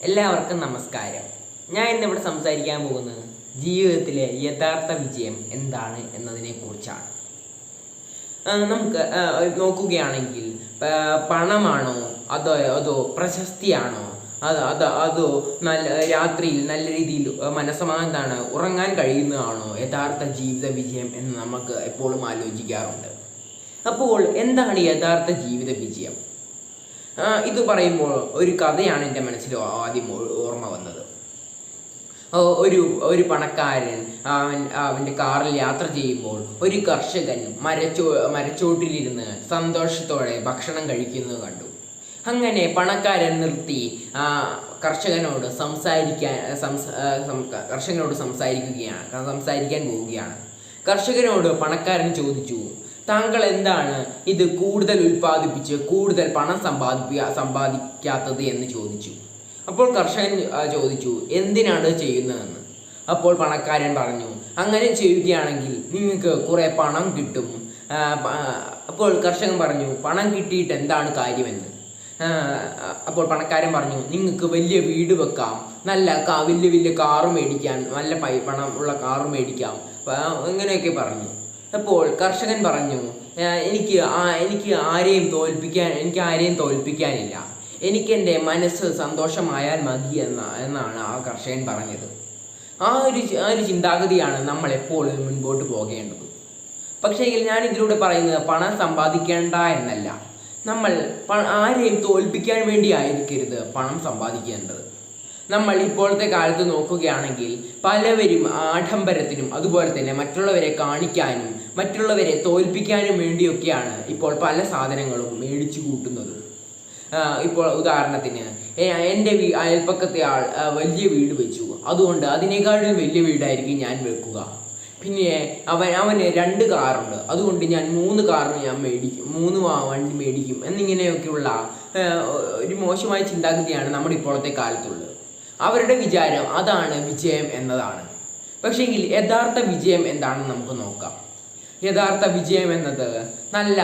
എല്ലാവർക്കും നമസ്കാരം. ഞാൻ ഇന്നിവിടെ സംസാരിക്കാൻ പോകുന്നത് ജീവിതത്തിലെ യഥാർത്ഥ വിജയം എന്താണ് എന്നതിനെ കുറിച്ചാണ്. നമുക്ക് നോക്കുകയാണെങ്കിൽ പണമാണോ അതോ പ്രശസ്തിയാണോ അതോ രാത്രിയിൽ നല്ല രീതിയിൽ മനസ്സമാധാനമാണ് ഉറങ്ങാൻ കഴിയുന്നതാണോ യഥാർത്ഥ ജീവിത വിജയം എന്ന് നമുക്ക് എപ്പോഴും ആലോചിക്കാറുണ്ട്. അപ്പോൾ എന്താണ് യഥാർത്ഥ ജീവിത വിജയം? ഇത് പറയുമ്പോൾ ഒരു കഥയാണ് എൻ്റെ മനസ്സിൽ ആദ്യം ഓർമ്മ വന്നത്. ഒരു പണക്കാരൻ അവൻ്റെ കാറിൽ യാത്ര ചെയ്യുമ്പോൾ ഒരു കർഷകൻ മരച്ചോട്ടിലിരുന്ന് സന്തോഷത്തോടെ ഭക്ഷണം കഴിക്കുന്നത് കണ്ടു. അങ്ങനെ പണക്കാരൻ നിർത്തി കർഷകനോട് സംസാരിക്കാൻ പോവുകയാണ്. കർഷകനോട് പണക്കാരൻ ചോദിച്ചു, താങ്കൾ എന്താണ് ഇത് കൂടുതൽ ഉൽപ്പാദിപ്പിച്ച് കൂടുതൽ പണം സമ്പാദിക്കാത്തത് എന്ന് ചോദിച്ചു. അപ്പോൾ കർഷകൻ ചോദിച്ചു, എന്തിനാണ് ചെയ്യുന്നതെന്ന്. അപ്പോൾ പണക്കാരൻ പറഞ്ഞു, അങ്ങനെ ചെയ്യുകയാണെങ്കിൽ നിങ്ങൾക്ക് കുറേ പണം കിട്ടും. അപ്പോൾ കർഷകൻ പറഞ്ഞു, പണം കിട്ടിയിട്ട് എന്താണ് കാര്യമെന്ന്. അപ്പോൾ പണക്കാരൻ പറഞ്ഞു, നിങ്ങൾക്ക് വലിയ വീട് വെക്കാം, നല്ല വലിയ വലിയ കാറ് മേടിക്കാം, നല്ല പണം ഉള്ള കാറ് മേടിക്കാം, ഇങ്ങനെയൊക്കെ പറഞ്ഞു. അപ്പോൾ കർഷകൻ പറഞ്ഞു, എനിക്ക് ആരെയും തോൽപ്പിക്കാനില്ല, എനിക്ക് എൻ്റെ മനസ്സ് സന്തോഷമായാൽ മതി എന്നാണ് ആ കർഷകൻ പറഞ്ഞത്. ആ ഒരു ചിന്താഗതിയാണ് നമ്മൾ എപ്പോഴും മുൻപോട്ട് പോകേണ്ടത്. പക്ഷേ ഞാൻ ഇതിലൂടെ പറയുന്നത് പണം സമ്പാദിക്കേണ്ട എന്നല്ല, നമ്മൾ ആരെയും തോൽപ്പിക്കാൻ വേണ്ടി ആയിരിക്കരുത് പണം സമ്പാദിക്കേണ്ടത്. നമ്മൾ ഇപ്പോഴത്തെ കാലത്ത് നോക്കുകയാണെങ്കിൽ പലവരും ആഡംബരത്തിനും അതുപോലെ തന്നെ മറ്റുള്ളവരെ കാണിക്കാനും മറ്റുള്ളവരെ തോൽപ്പിക്കാനും വേണ്ടിയൊക്കെയാണ് ഇപ്പോൾ പല സാധനങ്ങളും മേടിച്ചു കൂട്ടുന്നത്. ഇപ്പോൾ ഉദാഹരണത്തിന് എൻ്റെ അയൽപ്പക്കത്തെ ആൾ വലിയ വീട് വെച്ചു, അതുകൊണ്ട് അതിനേക്കാളും വലിയ വീടായിരിക്കും ഞാൻ വെക്കുക. പിന്നെ അവന് 2 കാറുണ്ട്, അതുകൊണ്ട് ഞാൻ 3 കാറ് ഞാൻ മേടിക്കും, 3 വണ്ടി മേടിക്കും എന്നിങ്ങനെയൊക്കെയുള്ള ഒരു മോശമായ ചിന്താഗതിയാണ് നമ്മുടെ ഇപ്പോഴത്തെ കാലത്തുള്ളത്. അവരുടെ വിചാരം അതാണ് വിജയം എന്നതാണ്. പക്ഷേങ്കിൽ യഥാർത്ഥ വിജയം എന്താണെന്ന് നമുക്ക് നോക്കാം. യഥാർത്ഥ വിജയം എന്നത് നല്ല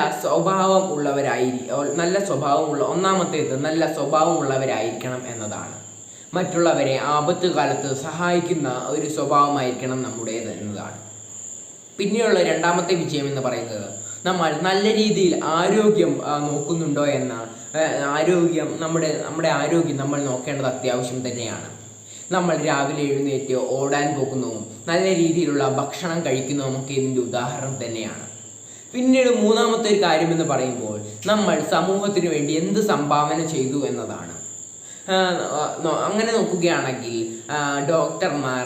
സ്വഭാവമുള്ളവരായിരിക്കണം എന്നതാണ്. മറ്റുള്ളവരെ ആപത്ത് കാലത്ത് സഹായിക്കുന്ന ഒരു സ്വഭാവമായിരിക്കണം നമ്മുടേത് എന്നതാണ്. പിന്നെയുള്ള രണ്ടാമത്തെ വിജയം എന്ന് പറയുന്നത് നമ്മൾ നല്ല രീതിയിൽ ആരോഗ്യം നോക്കുന്നുണ്ടോ എന്ന നമ്മുടെ ആരോഗ്യം നമ്മൾ നോക്കേണ്ടത് അത്യാവശ്യം തന്നെയാണ്. നമ്മൾ രാവിലെ എഴുന്നേറ്റ് ഓടാൻ പോകുന്നതും നല്ല രീതിയിലുള്ള ഭക്ഷണം കഴിക്കുന്നതും ഒക്കെ ഇതിൻ്റെ ഉദാഹരണം തന്നെയാണ്. പിന്നീട് മൂന്നാമത്തെ ഒരു കാര്യമെന്ന് പറയുമ്പോൾ നമ്മൾ സമൂഹത്തിന് വേണ്ടി എന്ത് സംഭാവന ചെയ്തു എന്നതാണ്. അങ്ങനെ നോക്കുകയാണെങ്കിൽ ഡോക്ടർമാർ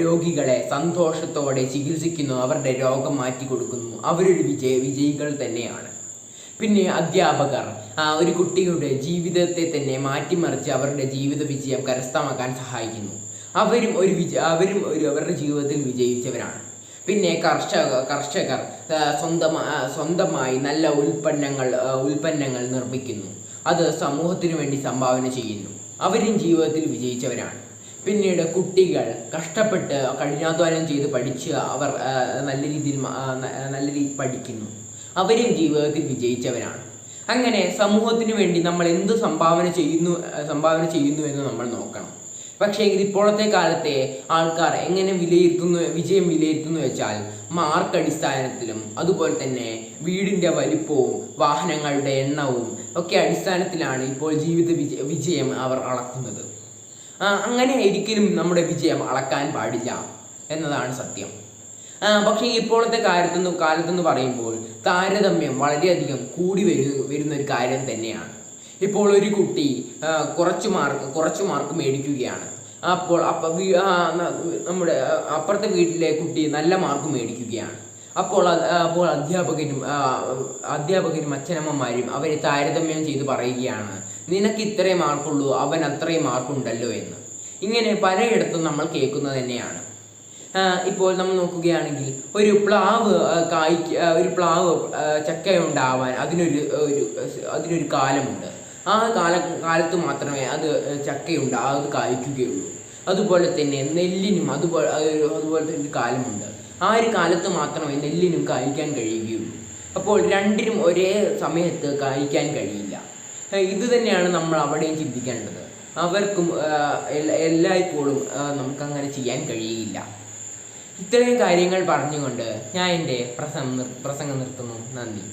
രോഗികളെ സന്തോഷത്തോടെ ചികിത്സിക്കുന്നു, അവരുടെ രോഗം മാറ്റി കൊടുക്കുന്നു, അവരൊരു വിജയികൾ തന്നെയാണ്. പിന്നെ അധ്യാപകർ ഒരു കുട്ടിയുടെ ജീവിതത്തെ തന്നെ മാറ്റിമറിച്ച് അവരുടെ ജീവിത വിജയം കരസ്ഥമാക്കാൻ സഹായിക്കുന്നു, അവരും അവരുടെ ജീവിതത്തിൽ വിജയിച്ചവരാണ്. പിന്നെ കർഷകർ സ്വന്തമായി നല്ല ഉൽപ്പന്നങ്ങൾ നിർമ്മിക്കുന്നു, അത് സമൂഹത്തിന് വേണ്ടി സംഭാവന ചെയ്യുന്നു, അവരും ജീവിതത്തിൽ വിജയിച്ചവരാണ്. പിന്നീട് കുട്ടികൾ കഷ്ടപ്പെട്ട് കഠിനാധ്വാനം ചെയ്ത് പഠിച്ച് അവർ നല്ല രീതിയിൽ പഠിക്കുന്നു, അവരും ജീവിതത്തിൽ വിജയിച്ചവരാണ്. അങ്ങനെ സമൂഹത്തിന് വേണ്ടി നമ്മൾ എന്ത് സംഭാവന ചെയ്യുന്നു എന്ന് നമ്മൾ നോക്കണം. പക്ഷേ ഇപ്പോഴത്തെ കാലത്തെ ആൾക്കാർ എങ്ങനെ വിജയം വിലയിരുത്തുന്നു വെച്ചാൽ മാർക്ക് അടിസ്ഥാനത്തിലും അതുപോലെ തന്നെ വീടിൻ്റെ വലിപ്പവും വാഹനങ്ങളുടെ എണ്ണവും ഒക്കെ അടിസ്ഥാനത്തിലാണ് ഇപ്പോൾ ജീവിത വിജയം അവർ അളക്കുന്നത്. അങ്ങനെ ഒരിക്കലും നമ്മുടെ വിജയം അളക്കാൻ പാടില്ല എന്നതാണ് സത്യം. പക്ഷേ ഇപ്പോഴത്തെ കാലത്തെന്ന് പറയുമ്പോൾ താരതമ്യം വളരെയധികം കൂടി വരുന്ന ഒരു കാര്യം തന്നെയാണ്. ഇപ്പോൾ ഒരു കുട്ടി കുറച്ച് മാർക്ക് മേടിക്കുകയാണ്, അപ്പോൾ നമ്മുടെ അപ്പുറത്തെ വീട്ടിലെ കുട്ടി നല്ല മാർക്ക് മേടിക്കുകയാണ്. അപ്പോൾ അധ്യാപകരും അച്ഛനമ്മമാരും അവരെ താരതമ്യം ചെയ്ത് പറയുകയാണ്, നിനക്ക് ഇത്രേ മാർക്കുള്ളൂ, അവൻ അത്രയും മാർക്കുണ്ടല്ലോ എന്ന്. ഇങ്ങനെ പലയിടത്തും നമ്മൾ കേൾക്കുന്നത് തന്നെയാണ്. ഇപ്പോൾ നമ്മൾ നോക്കുകയാണെങ്കിൽ ഒരു പ്ലാവ് ചക്കയുണ്ടാവാൻ അതിനൊരു കാലമുണ്ട്. ആ കാലത്ത് മാത്രമേ അത് അത് കായ്ക്കുകയുള്ളൂ. അതുപോലെ തന്നെ നെല്ലിനും അതുപോലെ തന്നെ കാലമുണ്ട്. ആ ഒരു കാലത്ത് മാത്രമേ നെല്ലിനും കായ്ക്കാൻ കഴിയുകയുള്ളൂ. അപ്പോൾ രണ്ടിനും ഒരേ സമയത്ത് കായ്ക്കാൻ കഴിയില്ല. ഇത് തന്നെയാണ് നമ്മൾ അവിടെയും ചിന്തിക്കേണ്ടത്. അവർക്കും എല്ലായ്പ്പോഴും നമുക്കങ്ങനെ ചെയ്യാൻ കഴിയില്ല. ഇത്രയും കാര്യങ്ങൾ പറഞ്ഞുകൊണ്ട് ഞാൻ എൻ്റെ പ്രസംഗം നിർത്തുന്നു. നന്ദി.